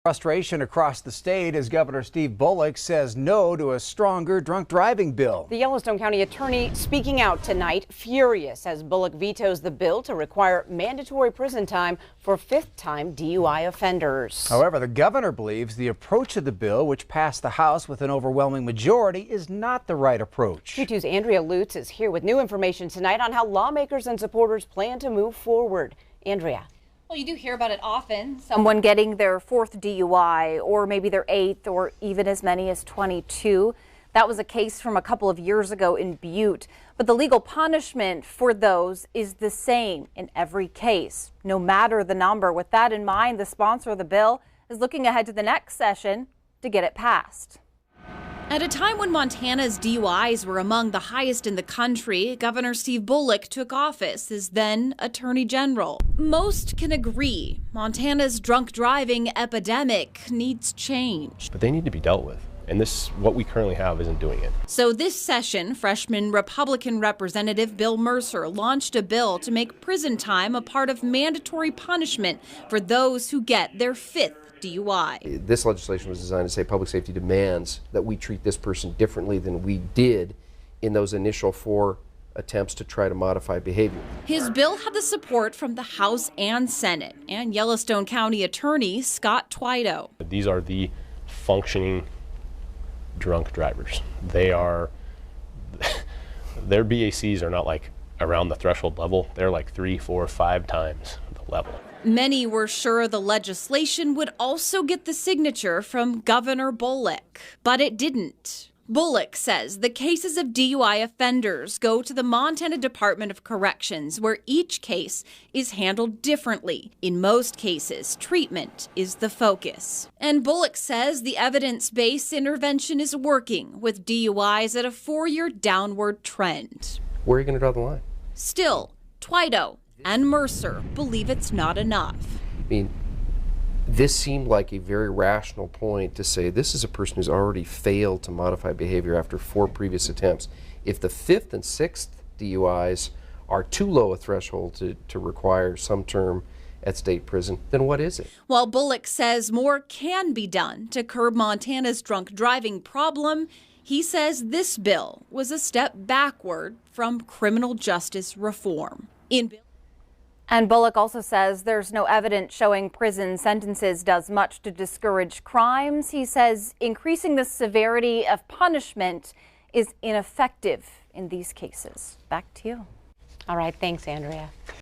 Frustration across the state as Governor Steve Bullock says no to a stronger drunk driving bill. The Yellowstone County attorney speaking out tonight, furious as Bullock vetoes the bill to require mandatory prison time for fifth-time DUI offenders. However, the governor believes the approach of the bill, which passed the House with an overwhelming majority, is not the right approach. Q2's Andrea Lutz is here with new information tonight on how lawmakers and supporters plan to move forward. Andrea. Well, you do hear about it often. Someone getting their fourth DUI or maybe their eighth or even as many as 22. That was a case from a couple of years ago in Butte. But the legal punishment for those is the same in every case, no matter the number. With that in mind, the sponsor of the bill is looking ahead to the next session to get it passed. At a time when Montana's DUIs were among the highest in the country, Governor Steve Bullock took office as then Attorney General. Most can agree Montana's drunk driving epidemic needs change. But they need to be dealt with. And what we currently have isn't doing it. So this session, freshman Republican Representative Bill Mercer launched a bill to make prison time a part of mandatory punishment for those who get their fifth DUI. This legislation was designed to say public safety demands that we treat this person differently than we did in those initial 4 attempts to try to modify behavior. His bill had the support from the House and Senate and Yellowstone County Attorney Scott Twido. These are the functioning drunk drivers. Their BACs are not like around the threshold level. They're like 3, 4, 5 times the level. Many were sure the legislation would also get the signature from Governor Bullock, but it didn't. Bullock says the cases of DUI offenders go to the Montana Department of Corrections, where each case is handled differently. In most cases, treatment is the focus. And Bullock says the evidence-based intervention is working, with DUIs at a 4-year downward trend. Where are you going to draw the line? Still, Twido and Mercer believe it's not enough. I mean, this seemed like a very rational point to say this is a person who's already failed to modify behavior after 4 previous attempts. If the 5th and 6th DUIs are too low a threshold to require some term at state prison, then what is it? While Bullock says more can be done to curb Montana's drunk driving problem, he says this bill was a step backward from criminal justice reform. And Bullock also says there's no evidence showing prison sentences does much to discourage crimes. He says increasing the severity of punishment is ineffective in these cases. Back to you. All right. Thanks, Andrea.